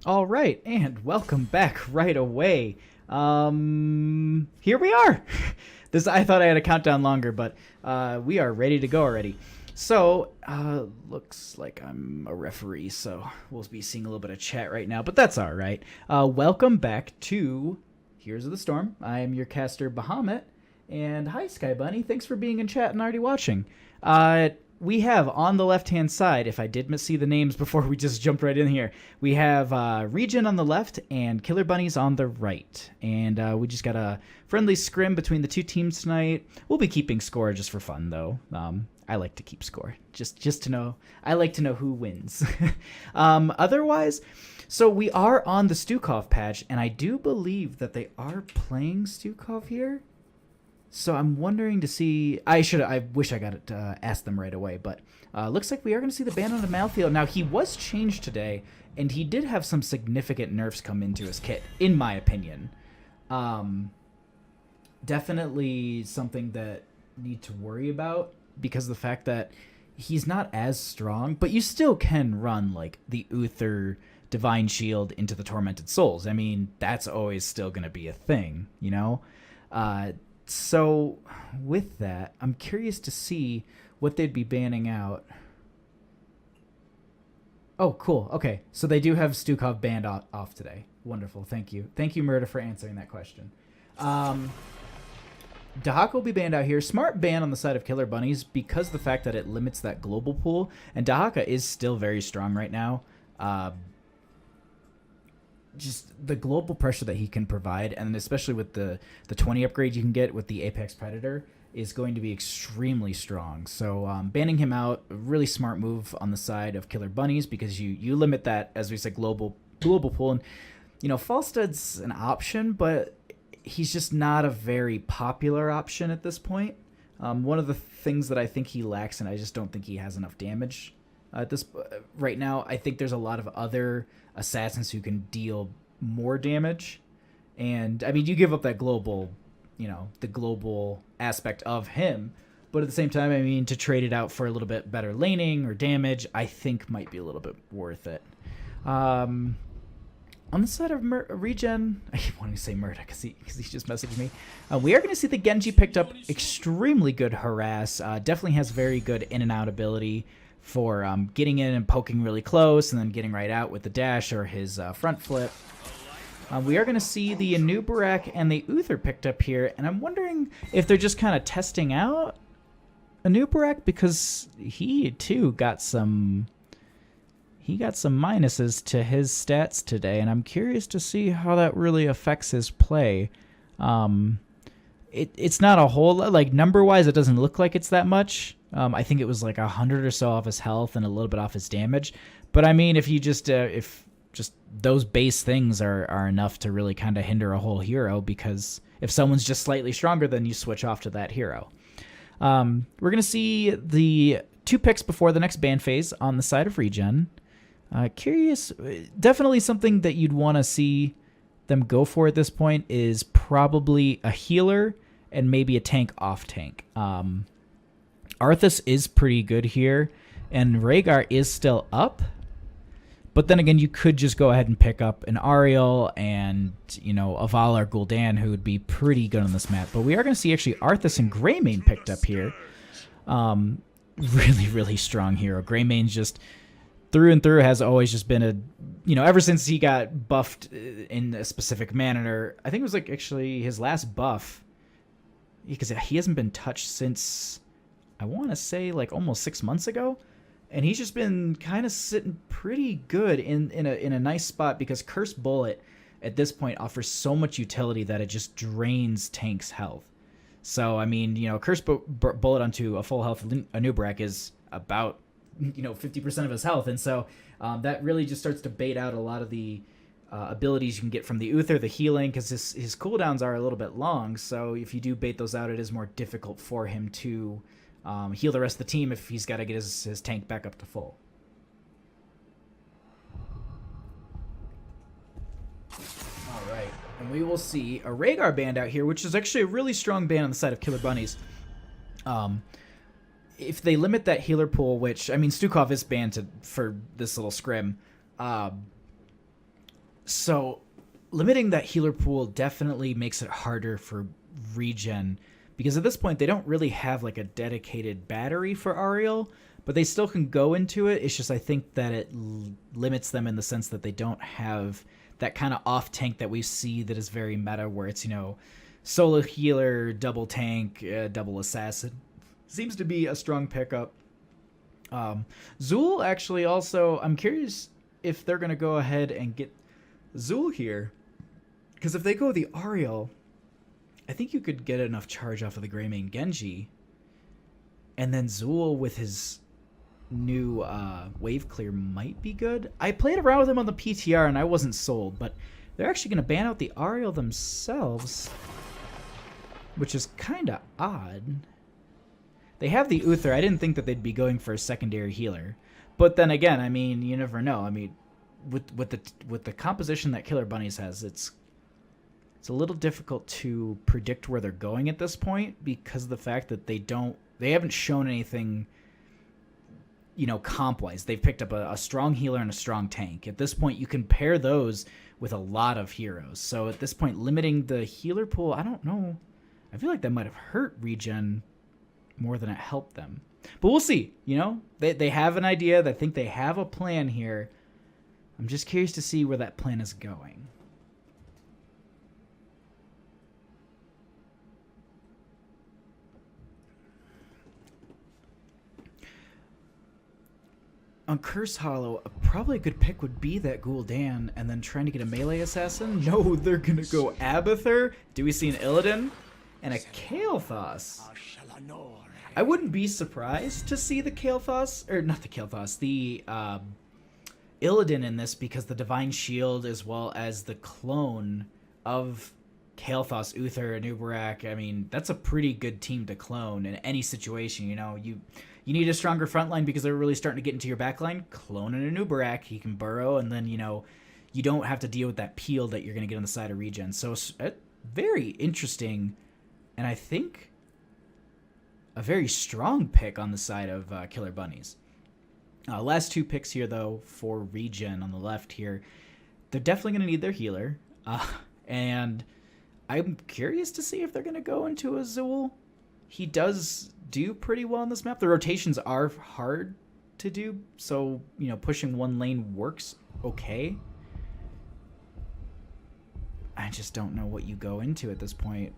All right, and welcome back right away. Here we are. This I thought I had a countdown longer, but we are ready to go already. So, looks like I'm a referee, so we'll be seeing a little bit of chat right now, but that's all right. Welcome back to Heroes of the Storm. I am your caster, Bahamut, and hi, Sky Bunny. Thanks for being in chat and already watching. We have on the left-hand side, if I did see the names before we just jumped right in here, we have Regen on the left and Killer Bunnies on the right. And we just got a friendly scrim between the two teams tonight. We'll be keeping score just for fun, though. I like to keep score, just to know. I like to know who wins. Otherwise, so we are on the Stukov patch, and I do believe that they are playing Stukov here. So I'm wondering to see. I wish I got it asked them right away, but looks like we are going to see the ban on the Malfield. Now he was changed today, and he did have some significant nerfs come into his kit, in my opinion. Definitely something that need to worry about because of the fact that he's not as strong, but you still can run like the Uther Divine Shield into the Tormented Souls. I mean, that's always still going to be a thing, you know. So, with that, I'm curious to see what they'd be banning out. Oh, cool. Okay, so they do have Stukov banned off today. Wonderful. Thank you. Thank you, Murda, for answering that question. Dahaka will be banned out here. Smart ban on the side of Killer Bunnies because of the fact that it limits that global pool. And Dahaka is still very strong right now. Just the global pressure that he can provide, and especially with the 20 upgrade you can get with the Apex Predator, is going to be extremely strong. So banning him out, a really smart move on the side of Killer Bunnies because you limit that, as we said, global pool. And, you know, Falstad's an option, but he's just not a very popular option at this point. One of the things that I think he lacks, and I just don't think he has enough damage at this right now. I think there's a lot of other assassins who can deal more damage, and I mean, you give up that global, you know, the global aspect of him, but at the same time, I mean, to trade it out for a little bit better laning or damage, I think might be a little bit worth it. On the side of Regen, I keep wanting to say Murda because he just messaged me. We are going to see the Genji picked up extremely good harass. Definitely has very good in and out ability for getting in and poking really close and then getting right out with the dash or his front flip. We are going to see the Anubarak and the Uther picked up here, and I'm wondering if they're just kind of testing out Anubarak because he too got some minuses to his stats today, and I'm curious to see how that really affects his play. It's not a whole lot, like number-wise, it doesn't look like it's that much. I think it was like 100 or so off his health and a little bit off his damage. But I mean, if you just if just those base things are enough to really kind of hinder a whole hero, because if someone's just slightly stronger, then you switch off to that hero. We're gonna see the 2 picks before the next ban phase on the side of Regen. Curious, definitely something that you'd want to see them go for at this point is probably a healer and maybe a tank off tank. Arthas is pretty good here, and Rhaegar is still up. But then again, you could just go ahead and pick up an Ariel and, you know, a Val or Gul'dan who would be pretty good on this map. But we are going to see actually Arthas and Greymane picked up here. Really, really strong hero. Greymane's just through and through has always just been a, you know, ever since he got buffed in a specific manner. I think it was like actually his last buff, because he hasn't been touched since, I want to say, like almost 6 months ago. And he's just been kind of sitting pretty good in a nice spot because Cursed Bullet at this point offers so much utility that it just drains tanks' health. So, I mean, you know, Cursed Bullet onto a full health Anubarak is about, you know, 50% of his health. And so that really just starts to bait out a lot of the abilities you can get from the Uther, the healing, because his cooldowns are a little bit long. So if you do bait those out, it is more difficult for him to heal the rest of the team if he's got to get his tank back up to full. All right, and we will see a Rhaegar band out here, which is actually a really strong band on the side of Killer Bunnies. If they limit that healer pool, which, I mean, Stukov is banned for this little scrim, So limiting that healer pool definitely makes it harder for Regen, because at this point they don't really have like a dedicated battery for Ariel, but they still can go into it. It's just I think that it limits them in the sense that they don't have that kind of off tank that we see that is very meta, where it's, you know, solo healer, double tank, double assassin. Seems to be a strong pickup. Zul actually also, I'm curious if they're going to go ahead and get Zul here, because if they go the Ariel, I think you could get enough charge off of the Greymane Genji, and then Zul with his new wave clear might be good. I played around with him on the PTR and I wasn't sold, but they're actually going to ban out the Ariel themselves, which is kind of odd. They have the Uther. I didn't think that they'd be going for a secondary healer, but then again, I mean, you never know. I mean, with the composition that Killer Bunnies has, it's a little difficult to predict where they're going at this point, because of the fact that they haven't shown anything, you know, comp-wise. They've picked up a strong healer and a strong tank. At this point, you can pair those with a lot of heroes. So at this point, limiting the healer pool, I don't know. I feel like that might have hurt Regen more than it helped them. But we'll see. You know, they have an idea. They think they have a plan here. I'm just curious to see where that plan is going. On Curse Hollow, probably a good pick would be that Gul'dan, and then trying to get a melee assassin. No, they're going to go Abathur. Do we see an Illidan? And a Kael'thas. I wouldn't be surprised to see the Kael'thas, or not the Kael'thas, the Illidan in this, because the Divine Shield as well as the clone of Kael'thas, Uther, Anubarak. I mean, that's a pretty good team to clone in any situation. You know, you need a stronger front line because they're really starting to get into your back line. Clone an Anubarak. He can burrow, and then, you know, you don't have to deal with that peel that you're going to get on the side of Regen. So, very interesting, and I think a very strong pick on the side of Killer Bunnies. Last two picks here, though, for Regen on the left here. They're definitely going to need their healer, and I'm curious to see if they're going to go into Azul. He does do pretty well on this map. The rotations are hard to do, so, you know, pushing one lane works okay. I just don't know what you go into at this point.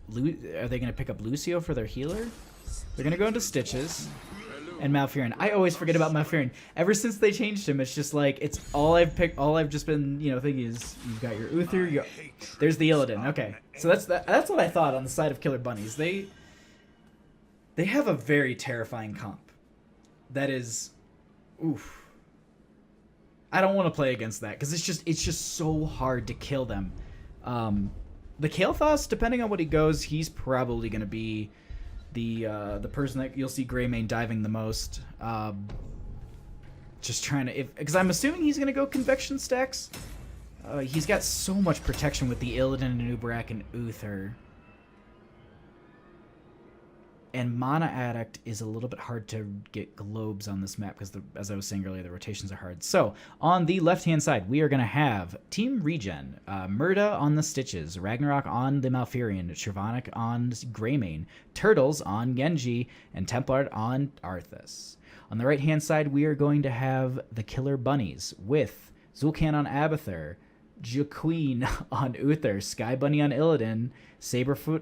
Are they going to pick up Lucio for their healer? They're going to go into Stitches and Malfurion. I always forget about Malfurion. Ever since they changed him, it's just like, it's all I've picked. All I've just been, you know, thinking is, you've got your Uther. There's the Illidan. Okay, so that's what I thought on the side of Killer Bunnies. They have a very terrifying comp. That is, oof. I don't want to play against that because it's just so hard to kill them. The Kael'thas, depending on what he goes, he's probably going to be the person that you'll see Greymane diving the most. Just trying to, because I'm assuming he's going to go Convection stacks. He's got so much protection with the Illidan and Anubarak and Uther. And Mana Addict is a little bit hard to get globes on this map because, as I was saying earlier, the rotations are hard. So, on the left-hand side, we are going to have Team Regen, Murda on the Stitches, Ragnarok on the Malfurion, Shyvanic on Greymane, Turtles on Genji, and Templard on Arthas. On the right-hand side, we are going to have the Killer Bunnies with Zul'Kan on Abathur, Jaqueen on Uther, Sky Bunny on Illidan, Saberfoot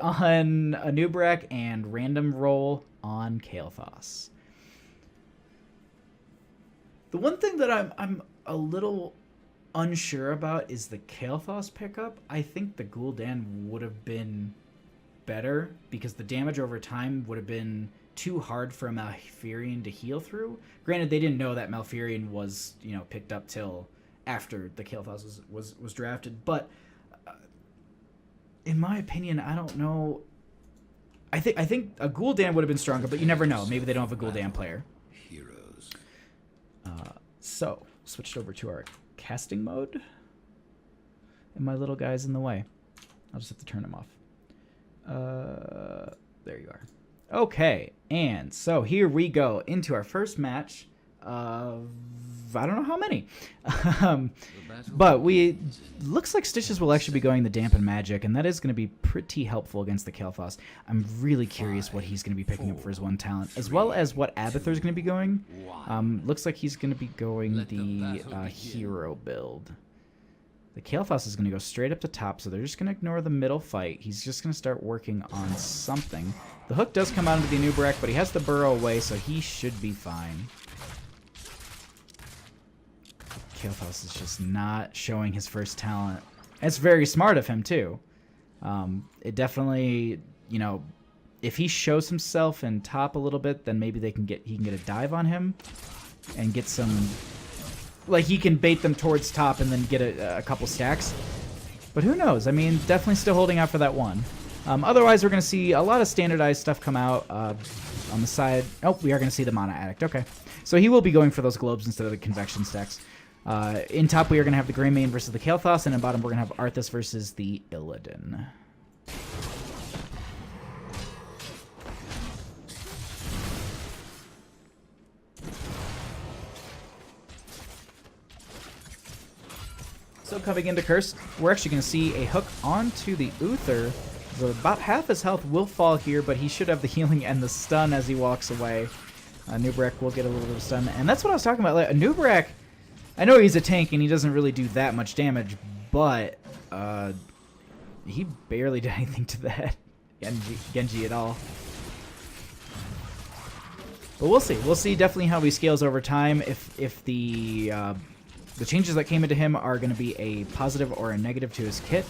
on Anubarak, and Random Roll on Kael'thas. The one thing that I'm a little unsure about is the Kael'thas pickup. I think the Gul'dan would have been better because the damage over time would have been too hard for a Malfurion to heal through. Granted, they didn't know that Malfurion was, you know, picked up till after the Kael'thas was drafted, but in my opinion, I don't know. I think a Gul'dan would have been stronger, but you never know. Maybe they don't have a Gul'dan player. Heroes. So, switched over to our casting mode. And my little guy's in the way. I'll just have to turn him off. There you are. Okay, and so here we go into our first match of I don't know how many. But looks like Stitches will actually be going the Dampen Magic, and that is going to be pretty helpful against the Kael'thas. I'm really curious what he's going to be picking up for his one talent, as well as what Abathur is going to be going. Looks like he's going to be going the hero build. The Kael'thas is going to go straight up to top, so they're just going to ignore the middle fight. He's just going to start working on something. The hook does come out into the Anubarak, but he has to burrow away, so he should be fine. Kael'thas is just not showing his first talent. It's very smart of him, too. It definitely, you know, if he shows himself in top a little bit, then maybe he can get a dive on him and get some... Like, he can bait them towards top and then get a couple stacks. But who knows? I mean, definitely still holding out for that one. Otherwise, we're going to see a lot of standardized stuff come out on the side. Oh, we are going to see the Mana Addict. Okay. So he will be going for those globes instead of the convection stacks. In top, we are going to have the Greymane versus the Kael'thas, and in bottom, we're going to have Arthas versus the Illidan. So coming into Curse, we're actually going to see a hook onto the Uther. So about half his health will fall here, but he should have the healing and the stun as he walks away. Anubarak will get a little bit of stun, and that's what I was talking about. Like, Anubarak, I know he's a tank and he doesn't really do that much damage, but he barely did anything to that Genji at all. But we'll see. We'll see definitely how he scales over time. If the changes that came into him are going to be a positive or a negative to his kit.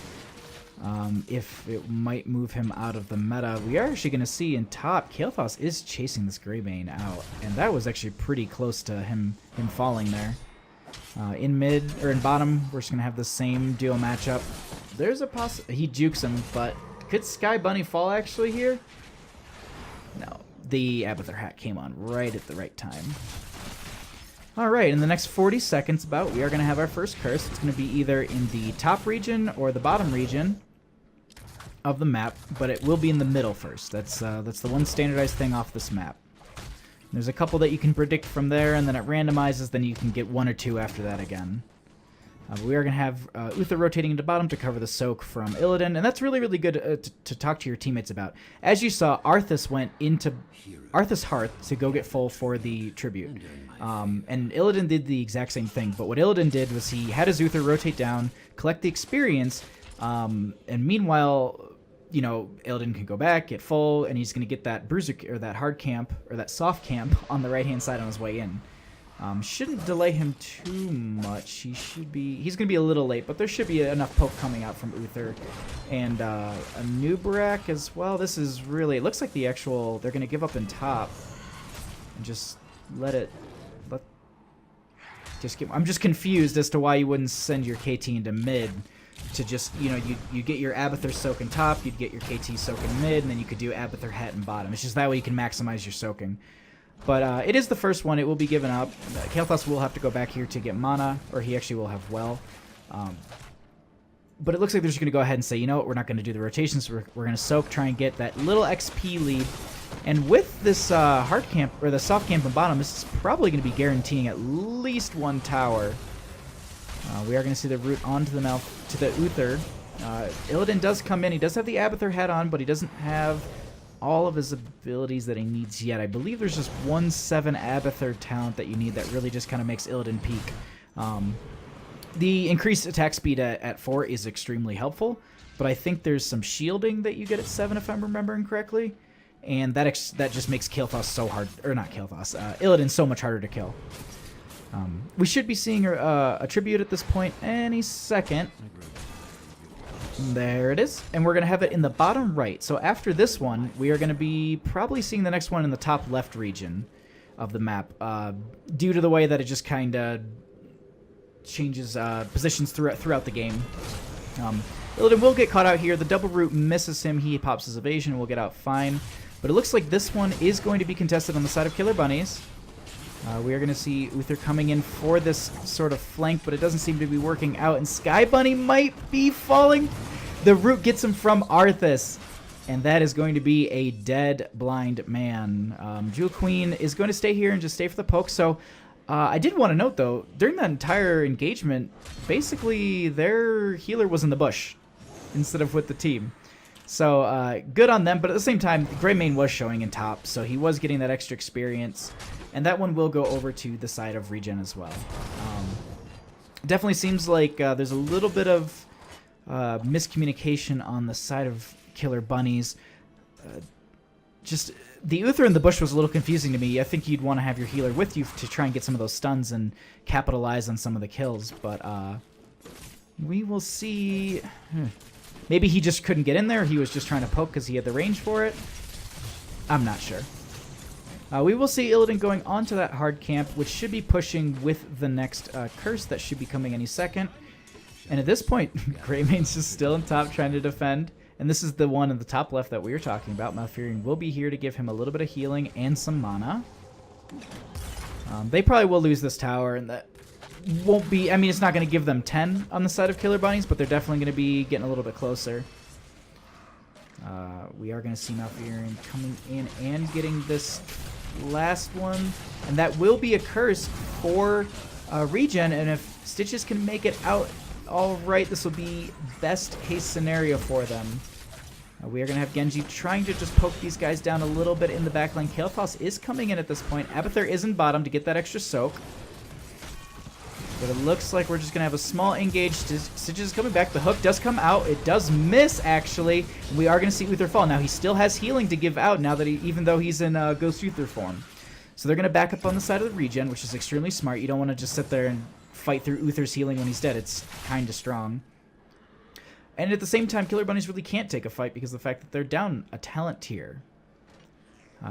If it might move him out of the meta. We are actually going to see in top, Kael'thas is chasing this Greybane out, and that was actually pretty close to him falling there. In mid, or in bottom, we're just going to have the same duo matchup. There's a he jukes him, but could Sky Bunny fall actually here? No. The Abathur hat came on right at the right time. Alright, in the next 40 seconds about, we are going to have our first curse. It's going to be either in the top region or the bottom region of the map, but it will be in the middle first. That's the one standardized thing off this map. There's a couple that you can predict from there, and then it randomizes, then you can get one or two after that again. We are going to have Uther rotating into bottom to cover the soak from Illidan, and that's really, really good to talk to your teammates about. As you saw, Arthas went into Arthas Hearth to go get full for the tribute. And Illidan did the exact same thing, but what Illidan did was he had his Uther rotate down, collect the experience, and meanwhile, you know, Illidan can go back, get full, and he's going to get that bruiser, or that hard camp, or that soft camp on the right-hand side on his way in. Shouldn't delay him too much. He's going to be a little late, but there should be enough poke coming out from Uther. And Anubarak as well. This is really, it looks like they're going to give up in top and just I'm just confused as to why you wouldn't send your KT into mid to just, you know, you get your Abathur soak in top, you'd get your KT soak in mid, and then you could do Abathur hat in bottom. It's just that way you can maximize your soaking. But it is the first one. It will be given up. Kael'thas will have to go back here to get mana, or he actually will have well. But it looks like they're just going to go ahead and say, you know what, we're not going to do the rotations. We're going to soak, try and get that little XP lead. And with this hard camp, or the soft camp in bottom, this is probably going to be guaranteeing at least one tower. We are going to see the root onto the mouth to the Uther. Illidan does come in. He does have the Abathur hat on, but he doesn't have all of his abilities that he needs yet. I believe there's just 1/7 Abathur talent that you need that really just kind of makes Illidan peak. The increased attack speed at 4 is extremely helpful, but I think there's some shielding that you get at 7 if I'm remembering correctly, and that just makes Kael'thas so hard, or not Kael'thas, Illidan so much harder to kill. We should be seeing a tribute at this point any second. There it is. And we're going to have it in the bottom right. So after this one, we are going to be probably seeing the next one in the top left region of the map, due to the way that it just kind of changes positions throughout the game. Illidan will get caught out here. The double root misses him. He pops his evasion and will get out fine. But it looks like this one is going to be contested on the side of Killer Bunnies. We are going to see Uther coming in for this sort of flank, but it doesn't seem to be working out, and Sky Bunny might be falling. The root gets him from Arthas, and that is going to be a dead blind man. Jewel Queen is going to stay here and just stay for the poke, so I did want to note, though, during that entire engagement, basically their healer was in the bush instead of with the team. So good on them, but at the same time, Greymane was showing in top, so he was getting that extra experience. And that one will go over to the side of Regen as well. Definitely seems like there's a little bit of miscommunication on the side of Killer Bunnies. Just the Uther in the bush was a little confusing to me. I think you'd want to have your healer with you to try and get some of those stuns and capitalize on some of the kills, but we will see. Maybe he just couldn't get in there. He was just trying to poke because he had the range for it. I'm not sure. We will see Illidan going onto that hard camp, which should be pushing with the next curse that should be coming any second. And at this point, Greymane's just still in top trying to defend. And this is the one in the top left that we were talking about. Malfurion will be here to give him a little bit of healing and some mana. They probably will lose this tower, and that won't be... I mean, it's not going to give them 10 on the side of Killer Bunnies, but they're definitely going to be getting a little bit closer. We are going to see Malfurion coming in and getting this last one. And that will be a curse for Regen, and if Stitches can make it out all right, this will be best case scenario for them. We are going to have Genji trying to just poke these guys down a little bit in the backline. Kael'thas is coming in at this point. Abathur is in bottom to get that extra soak. But it looks like we're just going to have a small engage. Stitches is coming back. The hook does come out. It does miss, actually. We are going to see Uther fall. Now, he still has healing to give out now that even though he's in Ghost Uther form. So they're going to back up on the side of the Regen, which is extremely smart. You don't want to just sit there and fight through Uther's healing when he's dead. It's kind of strong. And at the same time, Killer Bunnies really can't take a fight because of the fact that they're down a talent tier.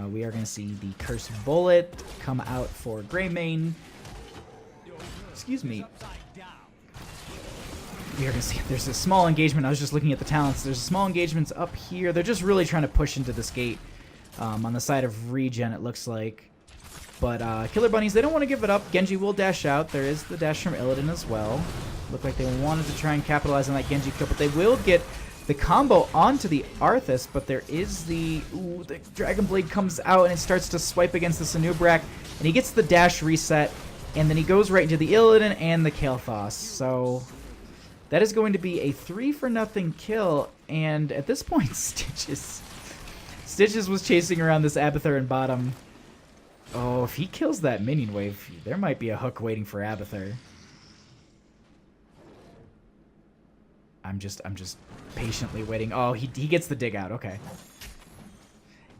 We are going to see the Cursed Bullet come out for Greymane. Excuse me. We are going to see there's a small engagement. I was just looking at the talents. There's small engagements up here. They're just really trying to push into this gate on the side of Regen, it looks like. But Killer Bunnies, they don't want to give it up. Genji will dash out. There is the dash from Illidan as well. Looked like they wanted to try and capitalize on that Genji kill, but they will get the combo onto the Arthas, but there is the... Ooh, the Dragon Blade comes out and it starts to swipe against the Sanubrak, and he gets the dash reset, and then he goes right into the Illidan and the Kael'thas. So that is going to be a 3-for-0 kill, and at this point, Stitches was chasing around this Abathur in bottom. Oh, if he kills that minion wave, there might be a hook waiting for Abathur. I'm just patiently waiting. Oh, he gets the dig out. Okay.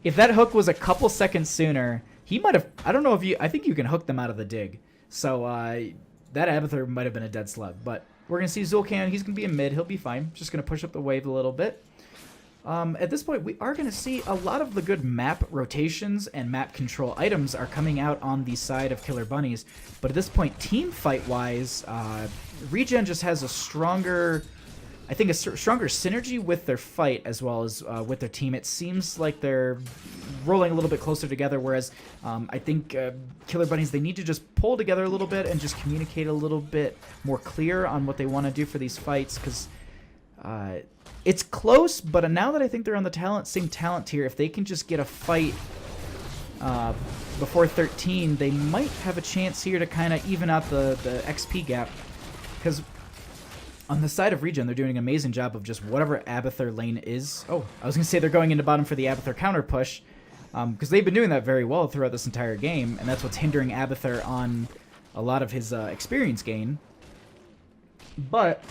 If that hook was a couple seconds sooner, he might have... I don't know if you... I think you can hook them out of the dig. So, that Abathur might have been a dead slug. But we're going to see Zul'Kan. He's going to be in mid. He'll be fine. Just going to push up the wave a little bit. At this point, we are going to see a lot of the good map rotations and map control items are coming out on the side of Killer Bunnies. But at this point, team fight-wise, Regen just has a stronger... I think a stronger synergy with their fight as well as with their team. It seems like they're rolling a little bit closer together, whereas I think Killer Bunnies, they need to just pull together a little bit and just communicate a little bit more clear on what they want to do for these fights, because it's close, but now that I think they're on the same talent tier, if they can just get a fight before 13, they might have a chance here to kind of even out the XP gap, because on the side of Regen, they're doing an amazing job of just whatever Abathur lane is. Oh, I was going to say they're going into bottom for the Abathur counter push, because they've been doing that very well throughout this entire game, and that's what's hindering Abathur on a lot of his experience gain. But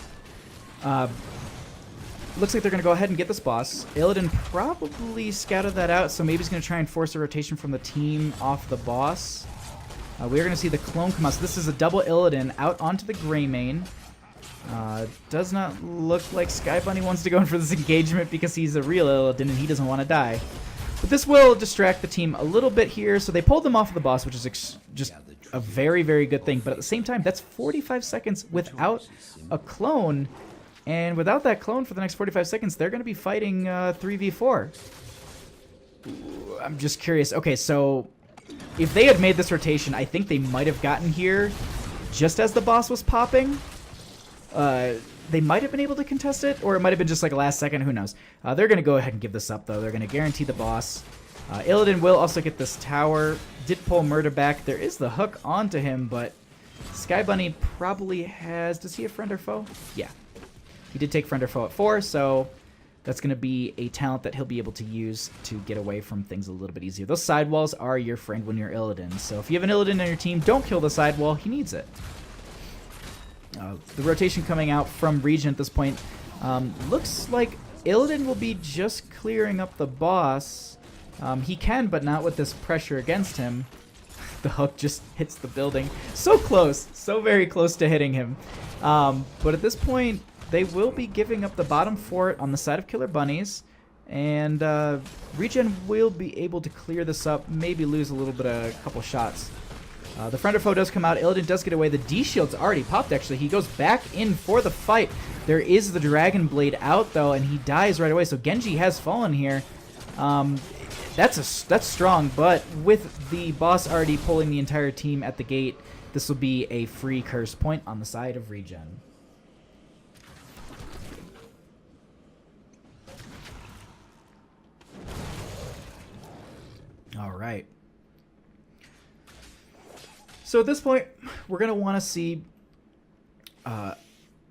looks like they're going to go ahead and get this boss. Illidan probably scouted that out, so maybe he's going to try and force a rotation from the team off the boss. We are going to see the clone come out. So this is a double Illidan out onto the Greymane. Does not look like Sky Bunny wants to go in for this engagement because he's a real Illidan and he doesn't want to die. But this will distract the team a little bit here, so they pulled them off of the boss, which is just a very, very good thing. But at the same time, that's 45 seconds without a clone, and without that clone for the next 45 seconds, they're going to be fighting 3v4. Ooh, I'm just curious. Okay, so if they had made this rotation, I think they might have gotten here just as the boss was popping. They might have been able to contest it, or it might have been just like a last second. Who knows? They're going to go ahead and give this up, though. They're going to guarantee the boss. Illidan will also get this tower. Did pull Murder back. There is the hook onto him, but Sky Bunny probably has... Does he have friend or foe? Yeah. He did take friend or foe at 4, so that's going to be a talent that he'll be able to use to get away from things a little bit easier. Those sidewalls are your friend when you're Illidan, so if you have an Illidan on your team, don't kill the sidewall. He needs it. The rotation coming out from Regen at this point looks like Illidan will be just clearing up the boss. He can, but not with this pressure against him. The hook just hits the building. So close. So very close to hitting him. But at this point, they will be giving up the bottom fort on the side of Killer Bunnies. And Regen will be able to clear this up, maybe lose a couple shots. The friend or foe does come out. Illidan does get away. The D shield's already popped, actually. He goes back in for the fight. There is the Dragon Blade out, though, and he dies right away. So Genji has fallen here. That's strong, but with the boss already pulling the entire team at the gate, this will be a free curse point on the side of Regen. All right. So at this point, we're going to want to see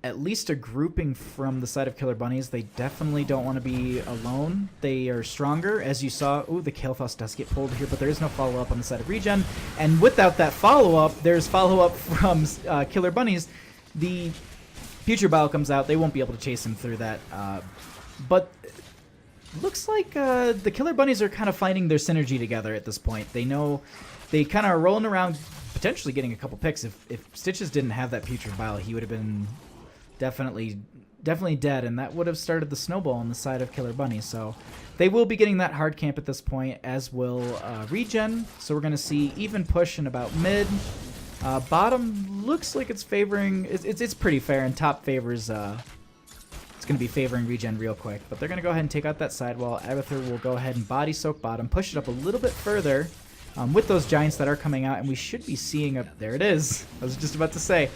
at least a grouping from the side of Killer Bunnies. They definitely don't want to be alone. They are stronger, as you saw. Ooh, the Kael'thas does get pulled here, but there is no follow-up on the side of Regen. And without that follow-up, there's follow-up from Killer Bunnies. The Future Bile comes out. They won't be able to chase him through that. But looks like the Killer Bunnies are kind of finding their synergy together at this point. They know they kind of are rolling around, potentially getting a couple picks. If Stitches didn't have that Putrid Bile, he would have been definitely dead, and that would have started the snowball on the side of Killer Bunny. So they will be getting that hard camp at this point, as will Regen. So we're going to see even push in about mid. Bottom looks like it's favoring... It's pretty fair, and top favors... it's going to be favoring Regen real quick. But they're going to go ahead and take out that sidewall. Abathur will go ahead and body soak bottom, push it up a little bit further with those giants that are coming out, and we should be seeing a... There it is. I was just about to say.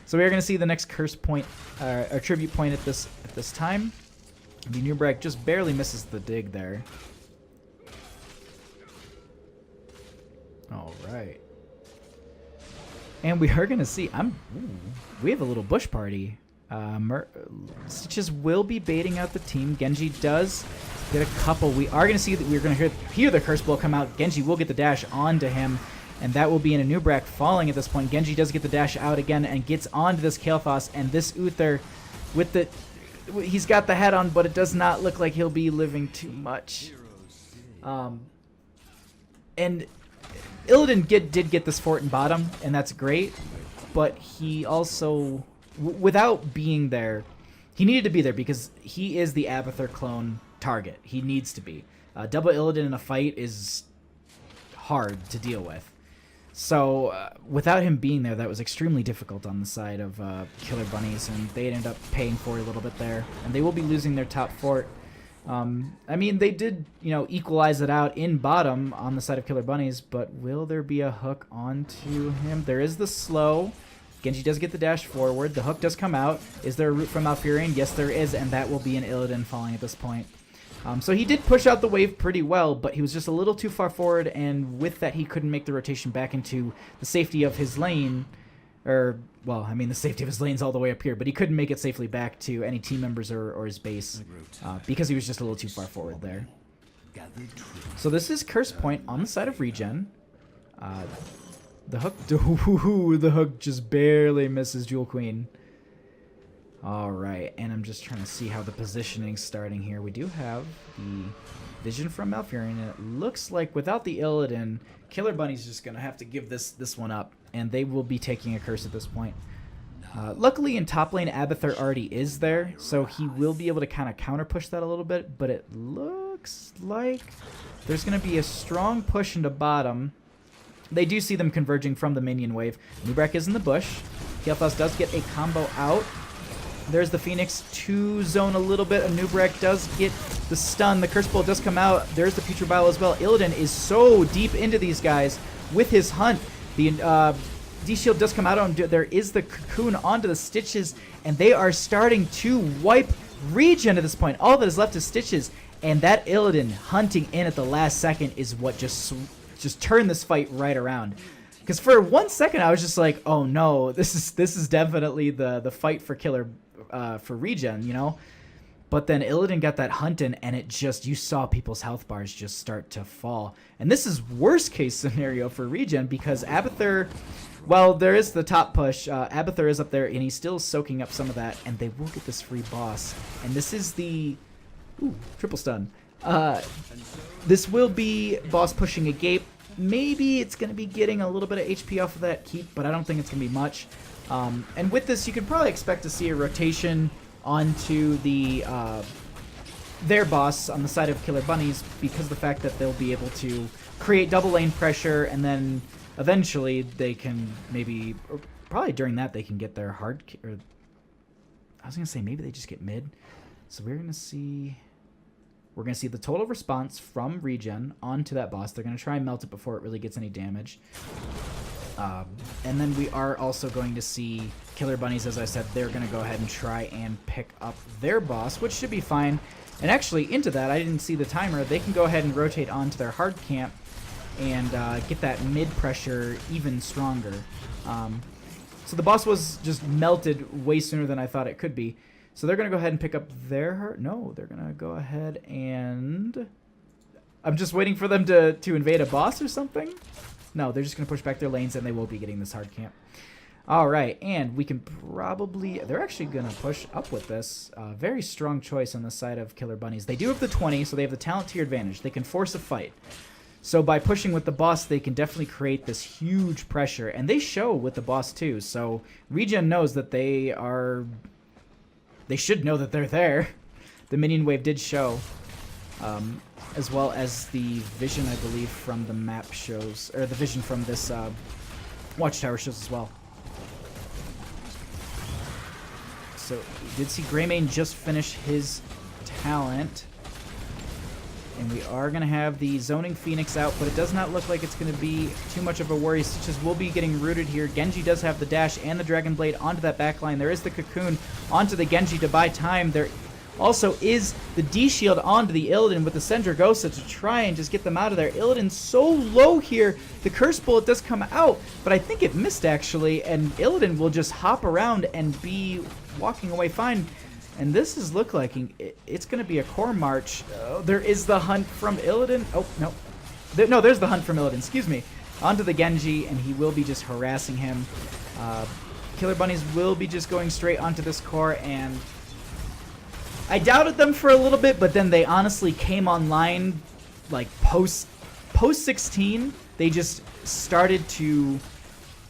So we are going to see the next curse point, or tribute point at this time. The Nubrak just barely misses the dig there. All right. And we are going to see... we have a little bush party. Stitches will be baiting out the team. Genji does get a couple. We are going to see that we're going to hear the curse blow come out. Genji will get the dash onto him, and that will be in a Nubrak falling at this point. Genji does get the dash out again and gets onto this Kael'thas, and this Uther with the... He's got the head on, but it does not look like he'll be living too much. And Illidan did get this fort in bottom, and that's great, but he also... without being there, he needed to be there because he is the Abathur clone target. He needs to be. Double Illidan in a fight is hard to deal with. So without him being there, that was extremely difficult on the side of Killer Bunnies, and they ended up paying for it a little bit there. And they will be losing their top fort. I mean, they did, equalize it out in bottom on the side of Killer Bunnies, but will there be a hook onto him? There is the slow. Genji does get the dash forward. The hook does come out. Is there a route from Malfurion? Yes, there is, and that will be an Illidan falling at this point. So he did push out the wave pretty well, but he was just a little too far forward, and with that he couldn't make the rotation back into the safety of his lane. Or, well, I mean the safety of his lane's all the way up here, but he couldn't make it safely back to any team members or his base because he was just a little too far forward there. So this is Curse Point on the side of Regen. The hook just barely misses Jewel Queen. Alright, and I'm just trying to see how the positioning's starting here. We do have the vision from Malfurion, and it looks like without the Illidan, Killer Bunny's just going to have to give this one up, and they will be taking a curse at this point. Luckily, in top lane, Abathur already is there, so he will be able to kind of counter push that a little bit, but it looks like there's going to be a strong push into bottom. They do see them converging from the minion wave. Nubrak is in the bush. Kael'thas does get a combo out. There's the Phoenix to zone a little bit. Nubrak does get the stun. The Curse Bolt does come out. There's the Future Bile as well. Illidan is so deep into these guys with his hunt. The D-Shield does come out on. There is the Cocoon onto the Stitches, and they are starting to wipe Regen at this point. All that is left is Stitches, And that Illidan hunting in at the last second is what just turned this fight right around. Because for 1 second I was just like, oh no, this is definitely the fight for killer for Regen, you know. But then Illidan got that hunt in, and it just, you saw people's health bars just start to fall. And this is worst case scenario for Regen, because Abathur, well, there is the top push. Abathur is up there, and he's still soaking up some of that, and they will get this free boss. And this is the... Ooh, triple stun. This will be boss pushing a gate. Maybe it's going to be getting a little bit of HP off of that keep, but I don't think it's going to be much. And with this, you can probably expect to see a rotation onto the their boss on the side of Killer Bunnies, because of the fact that they'll be able to create double lane pressure, and then eventually they can maybe, or probably during that, they can get their hard, or I was gonna say maybe they just get mid. So we're gonna see the total response from Regen onto that boss. They're gonna try and melt it before it really gets any damage. And then we are also going to see Killer Bunnies, as I said, they're going to go ahead and try and pick up their boss, which should be fine. And actually, into that, I didn't see the timer. They can go ahead and rotate onto their hard camp and get that mid pressure even stronger. So the boss was just melted way sooner than I thought it could be. So they're going to go ahead and pick up their hard... No, they're going to go ahead and... I'm just waiting for them to invade a boss or something. No, they're just going to push back their lanes, and they will be getting this hard camp. All right, and we can probably... They're actually going to push up with this. Very strong choice on the side of Killer Bunnies. They do have the 20, so they have the talent to your advantage. They can force a fight. So by pushing with the boss, they can definitely create this huge pressure. And they show with the boss, too. So Regen knows that they are... They should know that they're there. The minion wave did show. As well as the vision, I believe, from the map shows, or the vision from this watchtower shows as well. So we did see Greymane just finish his talent. And we are going to have the Zoning Phoenix out, but it does not look like it's going to be too much of a worry. Stitches will be getting rooted here. Genji does have the dash and the Dragon Blade onto that backline. There is the Cocoon onto the Genji to buy time. There also is the D-Shield onto the Illidan with the Sendragosa to try and just get them out of there. Illidan's so low here. The Curse Bullet does come out, but I think it missed actually, and Illidan will just hop around and be walking away fine. And this is look like it's going to be a core march. There is the hunt from Illidan. Oh, no. No, there's the hunt from Illidan, excuse me. Onto the Genji, and he will be just harassing him. Killer Bunnies will be just going straight onto this core, and I doubted them for a little bit, but then they honestly came online like post 16. They just started to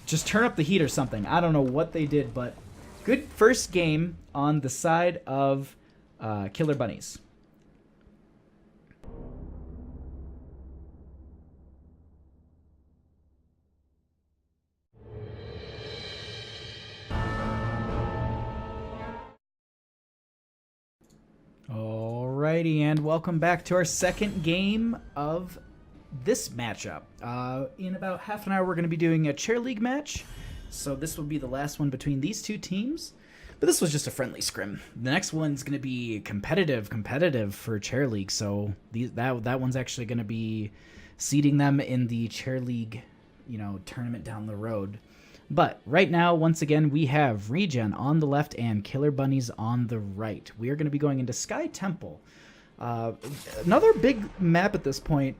just turn up the heat or something. I don't know what they did, but good first game on the side of Killer Bunnies. Alrighty, and welcome back to our second game of this matchup. In about half an hour, we're going to be doing a chair league match. So this will be the last one between these two teams. But this was just a friendly scrim. The next one's going to be competitive for chair league. So that one's actually going to be seeding them in the chair league, tournament down the road. But right now, once again, we have Regen on the left and Killer Bunnies on the right. We are going to be going into Sky Temple. Another big map at this point.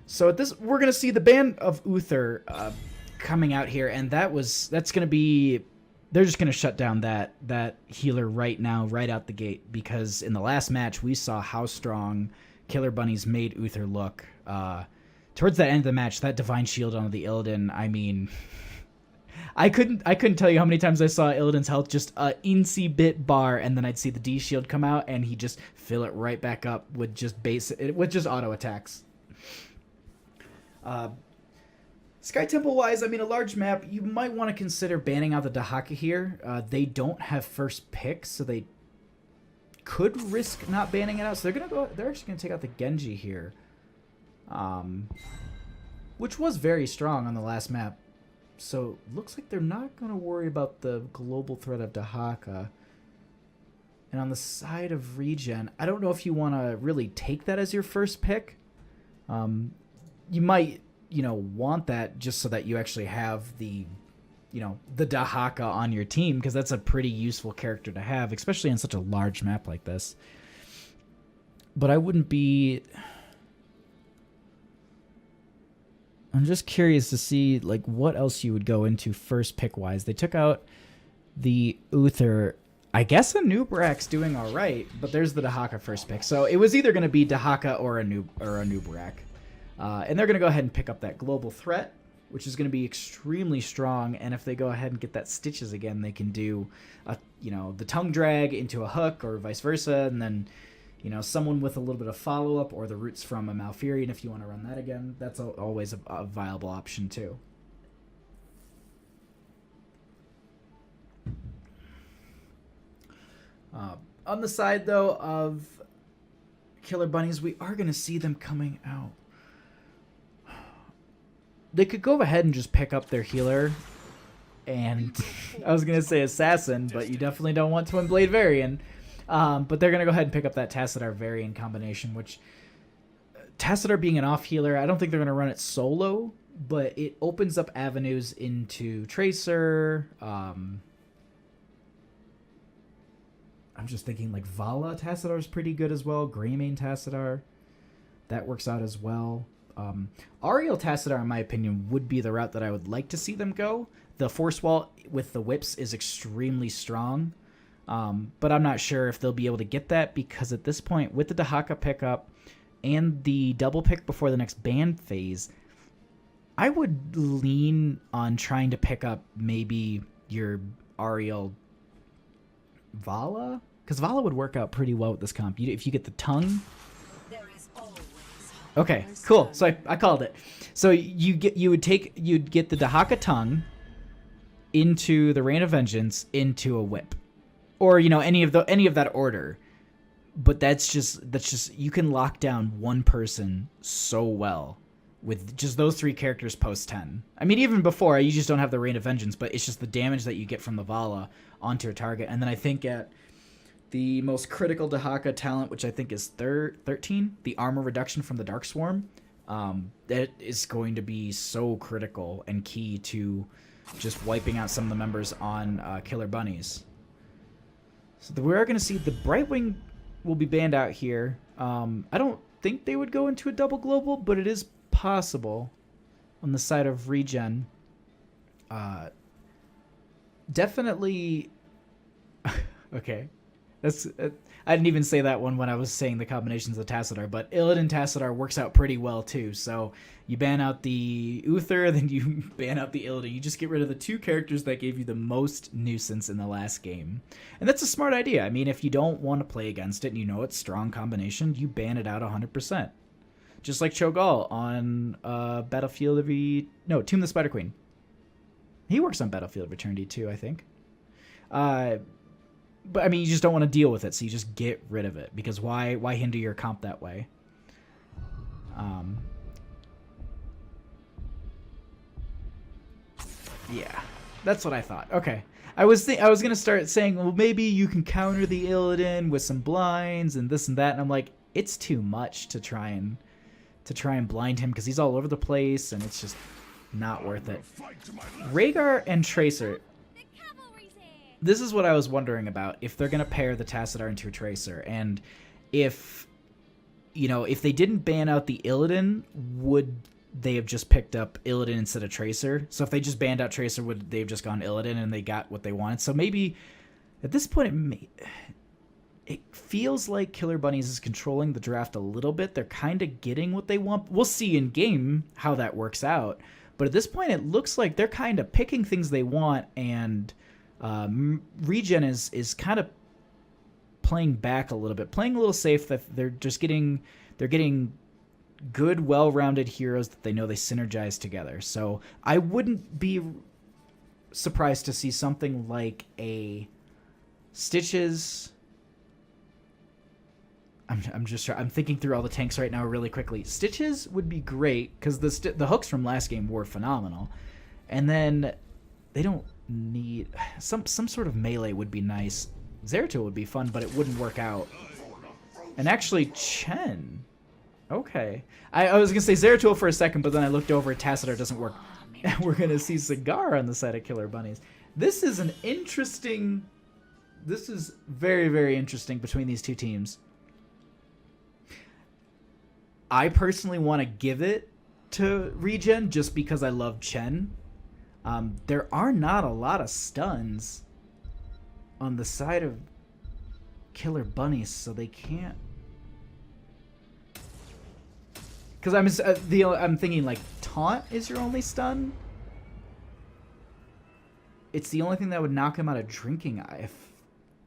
So we're going to see the Band of Uther coming out here, and that's going to be... They're just going to shut down that healer right now, right out the gate, because in the last match, we saw how strong Killer Bunnies made Uther look. Towards that end of the match, that Divine Shield on the Illidan, I mean... I couldn't tell you how many times I saw Illidan's health just a incy bit bar, and then I'd see the D shield come out, and he'd just fill it right back up with just auto attacks. Sky Temple wise, I mean, a large map. You might want to consider banning out the Dahaka here. They don't have first pick, so they could risk not banning it out. So they're actually gonna take out the Genji here, which was very strong on the last map. So looks like they're not going to worry about the global threat of Dahaka. And on the side of Regen, I don't know if you want to really take that as your first pick. You might, want that just so that you actually have the Dahaka on your team, because that's a pretty useful character to have, especially on such a large map like this. But I wouldn't be... I'm just curious to see like what else you would go into first pick wise. They took out the Uther. I guess a Nubrak's doing all right, but there's the Dahaka first pick. So it was either going to be Dahaka or a Nubrak. And they're going to go ahead and pick up that global threat, which is going to be extremely strong. And if they go ahead and get that Stitches again, they can do the tongue drag into a hook or vice versa, and then someone with a little bit of follow-up, or the roots from a Malfurion if you want to run that again. That's always a viable option too. On the side, though, of Killer Bunnies, we are going to see them coming out. They could go ahead and just pick up their healer, and I was going to say Assassin, but you definitely don't want Twin Blade Varian. But they're going to go ahead and pick up that Tassadar Varian combination, which Tassadar being an off healer, I don't think they're going to run it solo, but it opens up avenues into Tracer. I'm just thinking like Vala Tassadar is pretty good as well. Greymane Tassadar, that works out as well. Ariel Tassadar, in my opinion, would be the route that I would like to see them go. The Force Wall with the whips is extremely strong. But I'm not sure if they'll be able to get that, because at this point, with the Dahaka pickup and the double pick before the next ban phase, I would lean on trying to pick up maybe your Ariel Vala, because Vala would work out pretty well with this comp. If you get the tongue. Okay, cool. So I called it. So you'd get the Dahaka tongue into the Rain of Vengeance into a whip. Or any of that order, but that's just you can lock down one person so well with just those three characters post 10. I mean, even before, you just don't have the Rain of Vengeance, but it's just the damage that you get from the Vala onto a target. And then I think at the most critical Dahaka talent, which I think is 13, the armor reduction from the Dark Swarm, that is going to be so critical and key to just wiping out some of the members on Killer Bunnies. So we are going to see the Brightwing will be banned out here. I don't think they would go into a double global, but it is possible on the side of Regen. Definitely. Okay. I didn't even say that one when I was saying the combinations of Tassadar, but Illidan Tassadar works out pretty well too. So you ban out the Uther, then you ban out the Illidan. You just get rid of the two characters that gave you the most nuisance in the last game. And that's a smart idea. I mean, if you don't want to play against it and you know it's strong combination, you ban it out 100%. Just like Cho'Gall on Battlefield of Tomb of the Spider Queen. He works on Battlefield of Eternity too, I think. But, I mean, you just don't want to deal with it, so you just get rid of it. Because why hinder your comp that way? Yeah, that's what I thought. Okay. I was going to start saying, well, maybe you can counter the Illidan with some blinds and this and that. And I'm like, it's too much to try and blind him, because he's all over the place, and it's just not worth it. Rhaegar and Tracer... This is what I was wondering about, if they're going to pair the Tassadar into a Tracer, and if they didn't ban out the Illidan, would they have just picked up Illidan instead of Tracer? So if they just banned out Tracer, would they have just gone Illidan and they got what they wanted? So maybe at this point it feels like Killer Bunnies is controlling the draft a little bit. They're kind of getting what they want. We'll see in game how that works out. But at this point, it looks like they're kind of picking things they want, and Regen is kind of playing back a little bit, playing a little safe. That they're getting good, well-rounded heroes that they know they synergize together. So I wouldn't be surprised to see something like a Stitches. I'm thinking through all the tanks right now really quickly. Stitches would be great, because the hooks from last game were phenomenal, and then they don't need some sort of melee would be nice. Zeratul would be fun, but it wouldn't work out. And actually, Chen. Okay. I was going to say Zeratul for a second, but then I looked over. Tassadar doesn't work. And we're going to see Cigar on the side of Killer Bunnies. This is an interesting... This is very, very interesting between these two teams. I personally want to give it to Regen just because I love Chen. There are not a lot of stuns on the side of Killer Bunnies, so they can't. Because I'm thinking like taunt is your only stun. It's the only thing that would knock him out of drinking,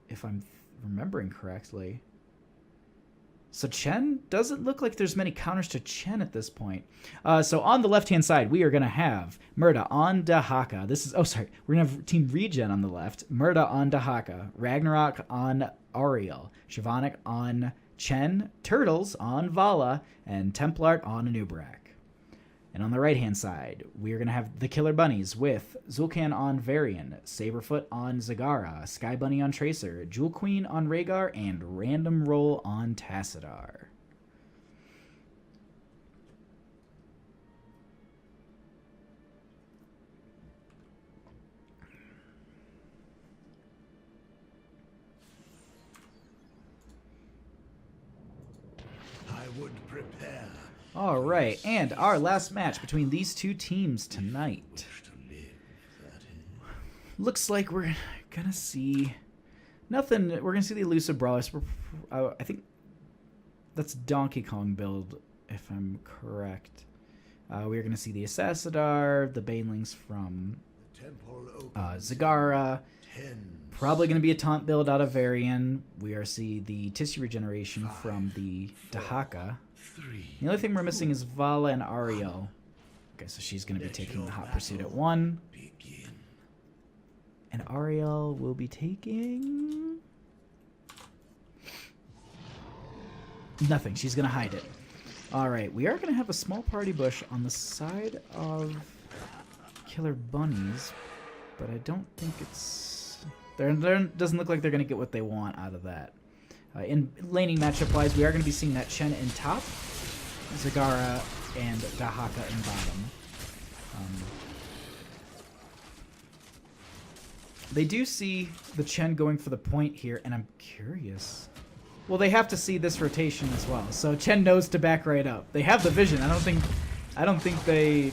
if I'm remembering correctly. So Chen doesn't look like there's many counters to Chen at this point. So on the left-hand side, we are going to have Murda on Dahaka. This is... Oh, sorry. We're going to have Team Regen on the left. Murda on Dahaka. Ragnarok on Ariel. Shavonic on Chen. Turtles on Vala. And Templart on Anubrak. And on the right-hand side, we are going to have the Killer Bunnies with Zul'Kan on Varian, Saberfoot on Zagara, Sky Bunny on Tracer, Jewel Queen on Rhaegar, and Random Roll on Tassadar. I would prepare. All right, and our last match between these two teams tonight. Looks like we're gonna see nothing. We're gonna see the elusive brawlers. I think that's Donkey Kong build, if I'm correct. We're gonna see the Assassidar, the Banelings from Zagara. Probably going to be a taunt build out of Varian. We are see the tissue regeneration from the Dahaka. The only thing we're missing is Vala and Ariel. Okay, so she's going to be taking the Hot Pursuit at 1. And Ariel will be taking... nothing. She's going to hide it. Alright, we are going to have a small party bush on the side of Killer Bunnies, but I don't think it's... There doesn't look like they're going to get what they want out of that. In laning matchup-wise, we are going to be seeing that Chen in top, Zagara, and Dahaka in bottom. They do see the Chen going for the point here, and I'm curious. Well, they have to see this rotation as well, so Chen knows to back right up. They have the vision. I don't think they...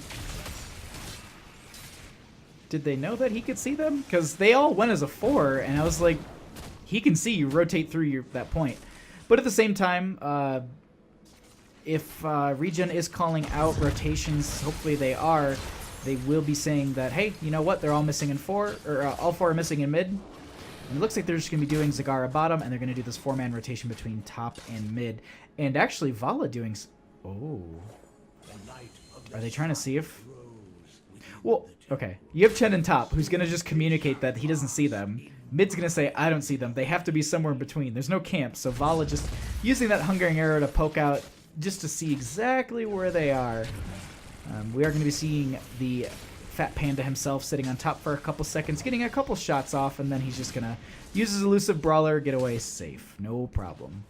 Did they know that he could see them? Because they all went as a 4, and I was like, he can see you rotate through that point. But at the same time, if Regen is calling out rotations, hopefully they are, they will be saying that, hey, you know what? They're all missing in 4, or all 4 are missing in mid. And it looks like they're just going to be doing Zagara bottom, and they're going to do this 4-man rotation between top and mid. And actually, Vala doing... Oh. Are they trying to see if... Well, okay. You have Chen in top, who's going to just communicate that he doesn't see them. Mid's going to say, I don't see them. They have to be somewhere in between. There's no camp, so Vala just using that Hungering Arrow to poke out just to see exactly where they are. We are going to be seeing the Fat Panda himself sitting on top for a couple seconds, getting a couple shots off, and then he's just going to use his elusive brawler, get away safe. No problem.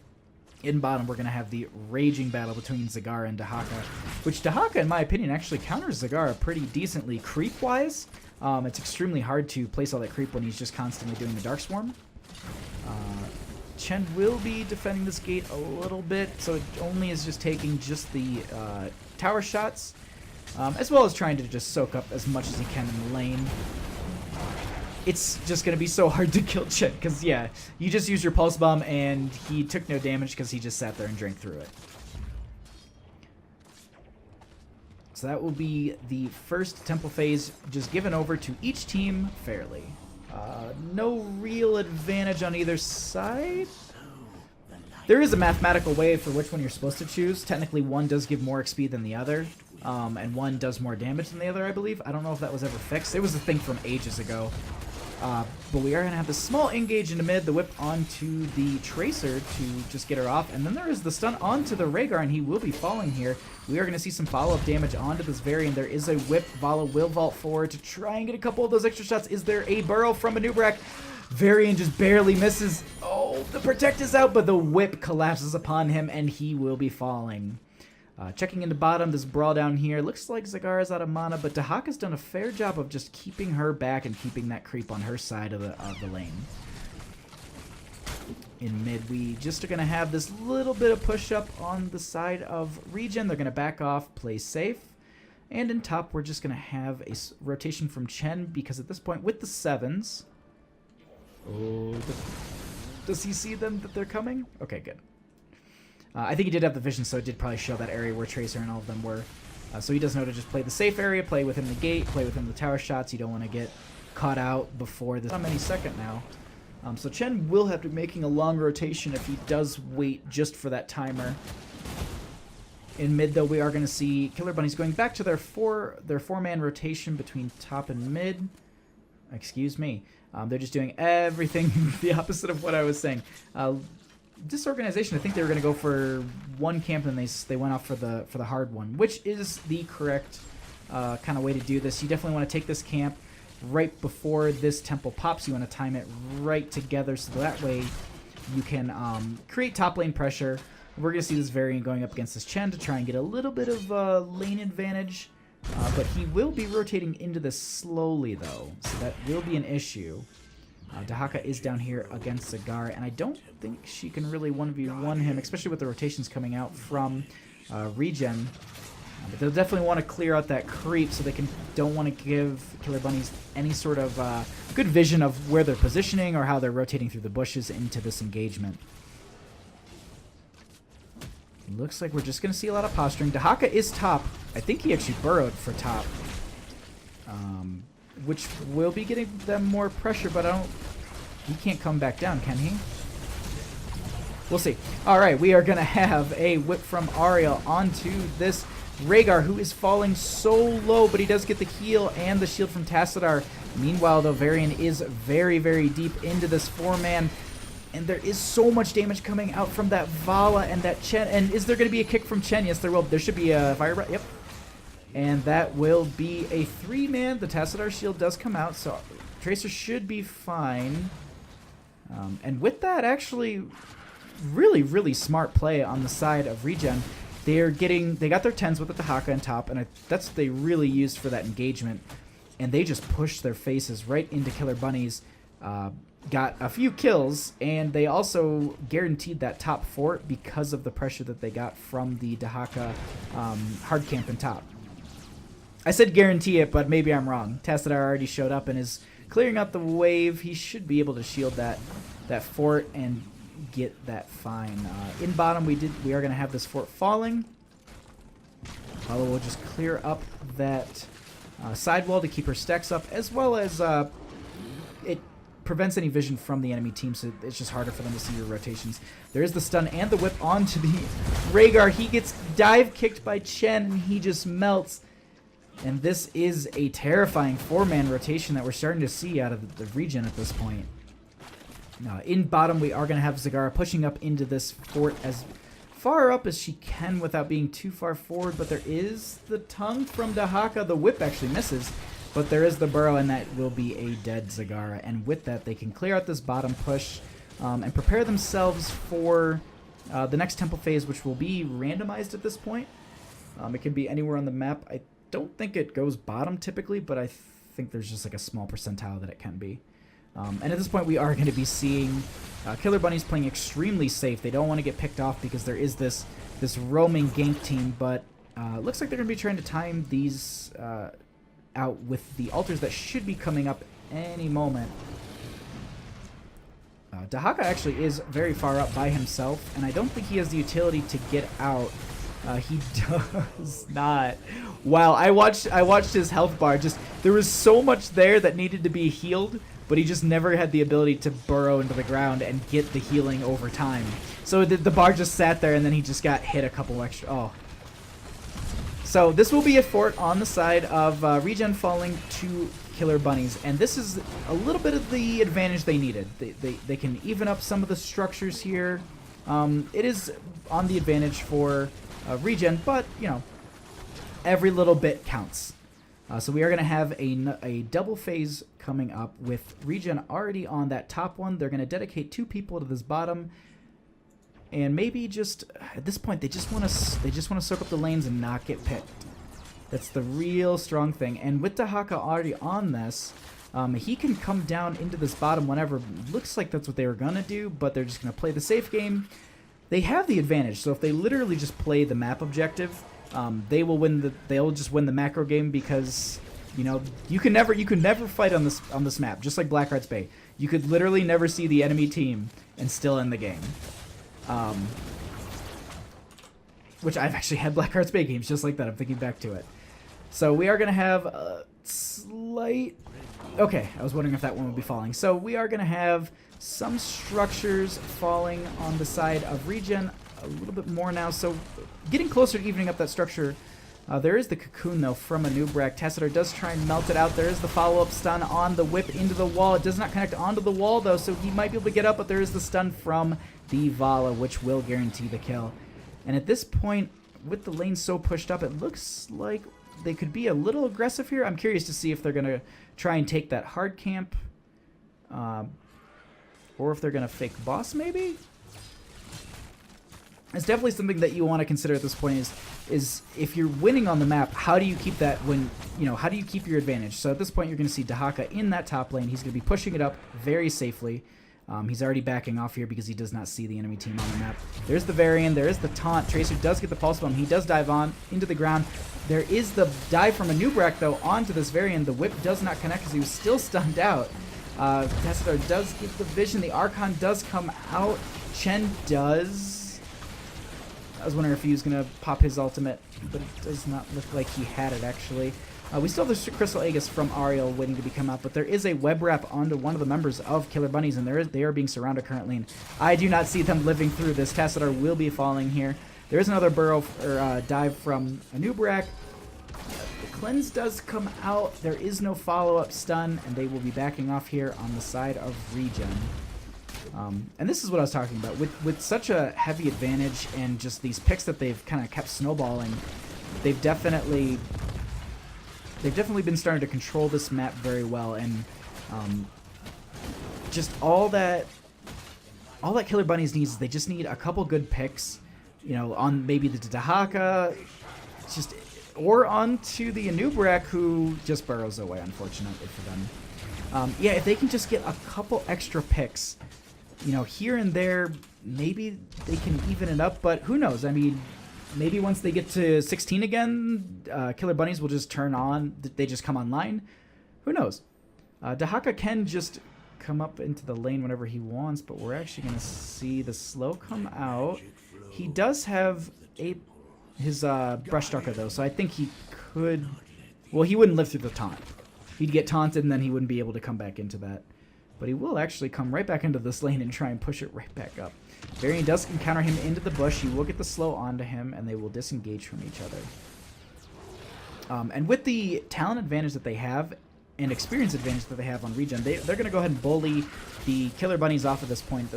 In bottom, we're going to have the raging battle between Zagara and Dahaka, which Dahaka, in my opinion, actually counters Zagara pretty decently creep-wise. It's extremely hard to place all that creep when he's just constantly doing the Dark Swarm. Chen will be defending this gate a little bit, so it only is just taking just the tower shots, as well as trying to just soak up as much as he can in the lane. It's just going to be so hard to kill Chen, because, yeah, you just use your Pulse Bomb, and he took no damage because he just sat there and drank through it. So that will be the first Temple phase just given over to each team fairly. No real advantage on either side. There is a mathematical way for which one you're supposed to choose. Technically, one does give more XP than the other, and one does more damage than the other, I believe. I don't know if that was ever fixed. It was a thing from ages ago. But we are going to have the small engage into mid, the whip onto the Tracer to just get her off, and then there is the stun onto the Rhaegar, and he will be falling here. We are going to see some follow-up damage onto this Varian. There is a whip. Vala will vault forward to try and get a couple of those extra shots. Is there a burrow from Anubrak? Varian just barely misses. Oh, the protect is out, but the whip collapses upon him, and he will be falling. Checking into bottom, this brawl down here. Looks like Zagara's out of mana, but Dahaka's done a fair job of just keeping her back and keeping that creep on her side of the lane. In mid, we just are going to have this little bit of push-up on the side of Regen. They're going to back off, play safe. And in top, we're just going to have a rotation from Chen, because at this point, with the 7s... Oh, does he see them that they're coming? Okay, good. I think he did have the vision, so it did probably show that area where Tracer and all of them were. So he does know to just play the safe area, play within the gate, play within the tower shots. You don't want to get caught out before this. Not many second now. So Chen will have to be making a long rotation if he does wait just for that timer. In mid, though, we are going to see Killer Bunnies going back to their four-man rotation between top and mid. Excuse me. They're just doing everything the opposite of what I was saying. Disorganization, I think they were going to go for one camp, and they went off for the hard one, which is the correct kind of way to do this. You definitely want to take this camp right before this temple pops. You want to time it right together, so that way you can create top lane pressure. We're going to see this Varian going up against this Chen to try and get a little bit of lane advantage, but he will be rotating into this slowly, though, so that will be an issue. Dahaka is down here against Zagara, and I don't think she can really 1v1 him, especially with the rotations coming out from Regen. But they'll definitely want to clear out that creep, so they don't want to give Killer Bunnies any sort of good vision of where they're positioning or how they're rotating through the bushes into this engagement. Looks like we're just going to see a lot of posturing. Dahaka is top. I think he actually burrowed for top, which will be getting them more pressure, but he can't come back down, can he? We'll see. All right, we are going to have a whip from Ariel onto this Rhaegar, who is falling so low, but he does get the heal and the shield from Tassadar. Meanwhile, though, Varian is very, very deep into this 4-man, and there is so much damage coming out from that Vala and that Chen. And is there going to be a kick from Chen? Yes, there will. There should be a fire breath. Yep. And that will be a 3-man. The Tassadar shield does come out, so Tracer should be fine. And with that, actually, really, really smart play on the side of Regen. They got their 10s with the Dahaka on top, and that's what they really used for that engagement. And they just pushed their faces right into Killer Bunnies. Got a few kills, and they also guaranteed that top fort because of the pressure that they got from the Dahaka hard camp in top. I said guarantee it, but maybe I'm wrong. Tassadar already showed up and is clearing out the wave. He should be able to shield that fort and get that fine. In bottom, we are going to have this fort falling. We'll just clear up that sidewall to keep her stacks up, as well as it prevents any vision from the enemy team, so it's just harder for them to see your rotations. There is the stun and the whip onto the Rhaegar. He gets dive kicked by Chen, and he just melts. And this is a terrifying 4-man rotation that we're starting to see out of the Regen at this point. In bottom, we are going to have Zagara pushing up into this fort as far up as she can without being too far forward, but there is the tongue from Dahaka. The whip actually misses, but there is the burrow, and that will be a dead Zagara. And with that, they can clear out this bottom push and prepare themselves for the next temple phase, which will be randomized at this point. It can be anywhere on the map. I don't think it goes bottom typically, but I think there's just like a small percentile that it can be. And at this point, we are going to be seeing Killer Bunnies playing extremely safe. They don't want to get picked off because there is this roaming gank team, but looks like they're going to be trying to time these out with the altars that should be coming up any moment. Dahaka actually is very far up by himself, and I don't think he has the utility to get out. He does not. Wow, I watched his health bar. Just there was so much there that needed to be healed, but he just never had the ability to burrow into the ground and get the healing over time. So the bar just sat there, and then he just got hit a couple extra. Oh. So this will be a fort on the side of Regen falling to Killer Bunnies, and this is a little bit of the advantage they needed. They can even up some of the structures here. It is on the advantage for Regen, but, you know, every little bit counts. So we are going to have a double phase coming up with Regen already on that top one. They're going to dedicate 2 people to this bottom, and maybe just at this point they just want to soak up the lanes and not get picked. That's the real strong thing. And with Dahaka already on this, he can come down into this bottom whenever. Looks like that's what they were going to do, but they're just going to play the safe game. They have the advantage, so if they literally just play the map objective, they'll just win the macro game, because you know you can never fight on this map, just like Blackheart's Bay. You could literally never see the enemy team and still end the game. Which I've actually had Blackheart's Bay games just like that. I'm thinking back to it. So we are going to have a slight... Okay, I was wondering if that one would be falling. So we are going to have some structures falling on the side of Regen a little bit more now. So getting closer to evening up that structure. There is the cocoon, though, from a Nubrak. Tassadar does try and melt it out. There is the follow-up stun on the whip into the wall. It does not connect onto the wall, though, so he might be able to get up, but there is the stun from the Vala, which will guarantee the kill. And at this point, with the lane so pushed up, it looks like they could be a little aggressive here. I'm curious to see if they're going to try and take that hard camp, or if they're going to fake boss, maybe? It's definitely something that you want to consider at this point is if you're winning on the map, how do you keep that how do you keep your advantage? So at this point, you're going to see Dahaka in that top lane. He's going to be pushing it up very safely. He's already backing off here because he does not see the enemy team on the map. There's the Varian. There is the taunt. Tracer does get the pulse bomb. He does dive on into the ground. There is the dive from a Nubrak, though, onto this Varian. The whip does not connect because he was still stunned out. Tassadar does get the vision. The Archon does come out. Chen does... I was wondering if he was going to pop his ultimate, but it does not look like he had it, actually. We still have the Crystal Aegis from Ariel waiting to become out, but there is a web wrap onto one of the members of Killer Bunnies, and they are being surrounded currently, and I do not see them living through this. Tassadar will be falling here. There is another burrow or dive from Anubrak. The cleanse does come out. There is no follow-up stun, and they will be backing off here on the side of Regen. And this is what I was talking about. With such a heavy advantage and just these picks that they've kind of kept snowballing, they've definitely been starting to control this map very well. And just all that Killer Bunnies needs is they just need a couple good picks, on maybe the Dahaka, or onto the Anubrak, who just burrows away, unfortunately for them. Yeah, if they can just get a couple extra picks, here and there, maybe they can even it up, but who knows? I mean, maybe once they get to 16 again, Killer Bunnies will just turn on. They just come online. Who knows? Dahaka can just come up into the lane whenever he wants, but we're actually going to see the slow come out. He does have his Brush Darker, though, so I think he could... Well, he wouldn't live through the taunt. He'd get taunted, and then he wouldn't be able to come back into that. But he will actually come right back into this lane and try and push it right back up. Varian does encounter him into the bush. He will get the slow onto him, and they will disengage from each other. And with the talent advantage that they have and experience advantage that they have on Regen, they're going to go ahead and bully the Killer Bunnies off at this point.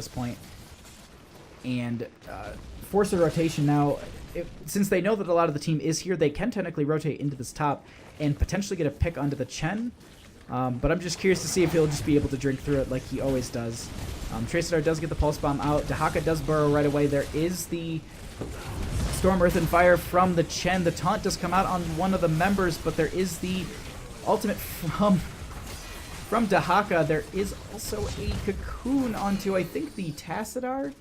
And force a rotation now. Since they know that a lot of the team is here, they can technically rotate into this top and potentially get a pick onto the Chen. But I'm just curious to see if he'll just be able to drink through it like he always does. Tracer does get the Pulse Bomb out. Dahaka does burrow right away. There is the Storm, Earth, and Fire from the Chen. The taunt does come out on one of the members, but there is the ultimate from Dahaka. There is also a Cocoon onto, I think, the Tassadar.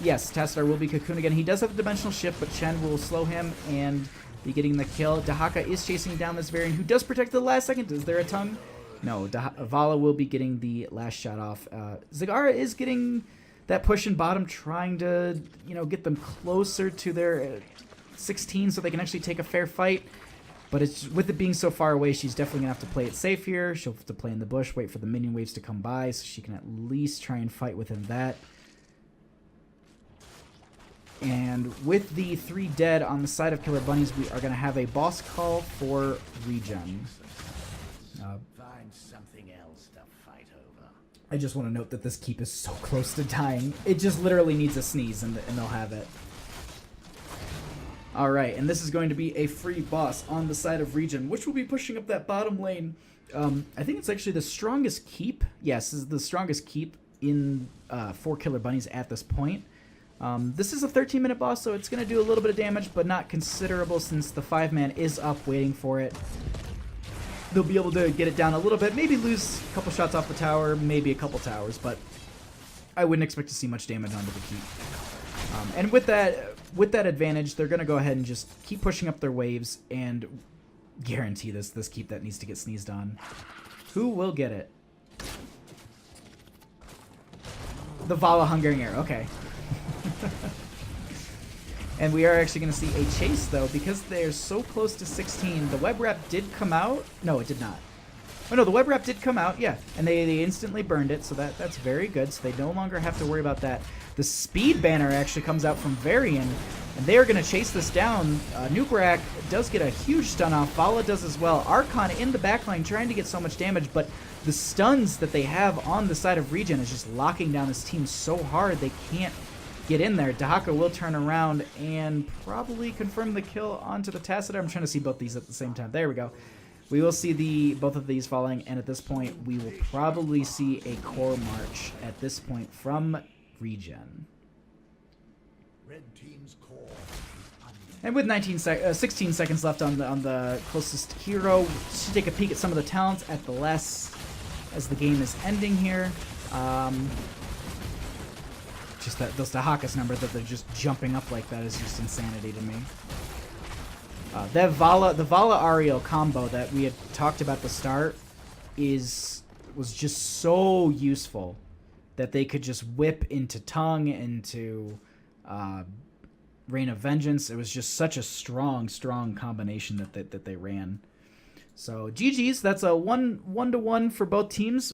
Yes, Tassadar will be Cocoon again. He does have a Dimensional Shift, but Chen will slow him and be getting the kill. Dahaka is chasing down this Varian, who does protect the last second. Is there a tongue? No, Vala will be getting the last shot off. Zagara is getting that push in bottom, trying to, get them closer to their 16 so they can actually take a fair fight. But with it being so far away, she's definitely going to have to play it safe here. She'll have to play in the bush, wait for the minion waves to come by so she can at least try and fight within that. And with the 3 dead on the side of Killer Bunnies, we are going to have a boss call for Regen. Find something else to fight over. I just want to note that this keep is so close to dying. It just literally needs a sneeze and they'll have it. All right, and this is going to be a free boss on the side of Regen, which will be pushing up that bottom lane. I think it's actually the strongest keep. Yes, this is the strongest keep in 4 Killer Bunnies at this point. This is a 13-minute boss, so it's going to do a little bit of damage, but not considerable since the 5-man is up waiting for it. They'll be able to get it down a little bit, maybe lose a couple shots off the tower, maybe a couple towers, but I wouldn't expect to see much damage onto the keep. And with that advantage, they're going to go ahead and just keep pushing up their waves and guarantee this keep that needs to get sneezed on. Who will get it? The Vala Hungering Arrow. Okay. And we are actually going to see a chase, though, because they're so close to 16. The web wrap did come out. No, it did not. Oh, no, the web wrap did come out, yeah. And they instantly burned it, so that's very good. So they no longer have to worry about that. The speed banner actually comes out from Varian, and they are going to chase this down. Nukerak does get a huge stun off. Vala does as well. Archon in the backline trying to get so much damage, but the stuns that they have on the side of Regen is just locking down this team so hard they can't get in there. Dahaka will turn around and probably confirm the kill onto the Tacitor. I'm trying to see both these at the same time. There we go. We will see both of these falling, and at this point, we will probably see a core march at this point from Regen. Red team's core. And with 16 seconds left on the closest hero, should take a peek at some of the talents at the less as the game is ending here. Just those Dahaka's number that they're just jumping up like that is just insanity to me. The Vala Ariel combo that we had talked about at the start was just so useful that they could just whip into Tongue, into Rain of Vengeance. It was just such a strong combination that they ran. So GG's. That's a 1-1 for both teams.